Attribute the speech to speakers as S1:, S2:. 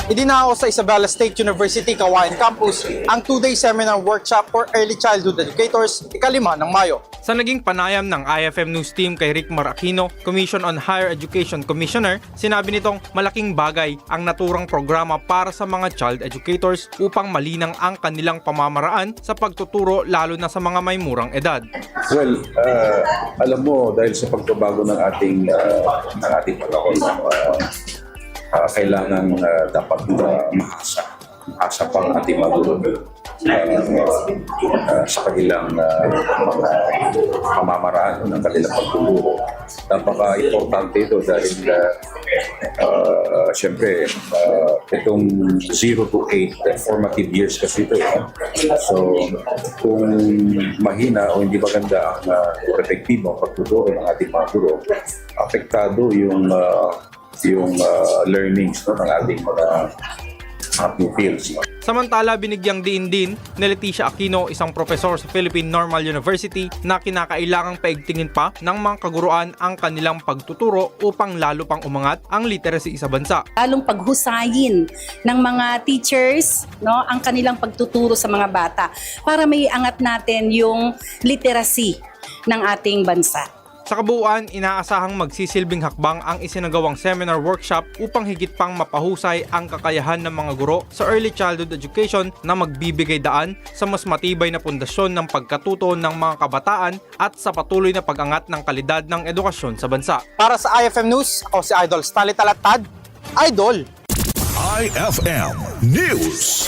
S1: Idinao sa Isabela State University, Kawayan Campus ang 2-day seminar workshop for early childhood educators, ika-5 ng Mayo.
S2: Sa naging panayam ng IFM News Team kay Rick Mar Aquino, Commission on Higher Education Commissioner, sinabi nitong malaking bagay ang naturang programa para sa mga child educators upang malinang ang kanilang pamamaraan sa pagtuturo lalo na sa mga may murang edad.
S3: Well, alam mo, dahil sa pagbabago ng ating panahon, kailangan dapat mahasa pang ating magulang sa kanilang mga pamamaraan ng kanilang pagtuturo. Napaka-importante ito dahil siyempre itong 0 to 8 formative years kasi ito. So kung mahina o hindi maganda ang epektibo ang pagtuturo ng ating mga guro, apektado yung learnings ng ating mga pupils.
S2: Samantala, binigyang diin din ni Leticia Aquino, isang profesor sa Philippine Normal University, na kinakailangang paigtingin pa ng mga kaguruan ang kanilang pagtuturo upang lalo pang umangat ang literacy sa bansa.
S4: Lalong paghusayin ng mga teachers, no, ang kanilang pagtuturo sa mga bata para may angat natin yung literacy ng ating bansa.
S2: Sa kabuuan, inaasahang magsisilbing hakbang ang isinagawang seminar workshop upang higit pang mapahusay ang kakayahan ng mga guro sa early childhood education na magbibigay daan sa mas matibay na pundasyon ng pagkatuto ng mga kabataan at sa patuloy na pag-angat ng kalidad ng edukasyon sa bansa.
S1: Para sa IFM News, ako si Idol Stali Talatad, Idol!
S5: IFM News.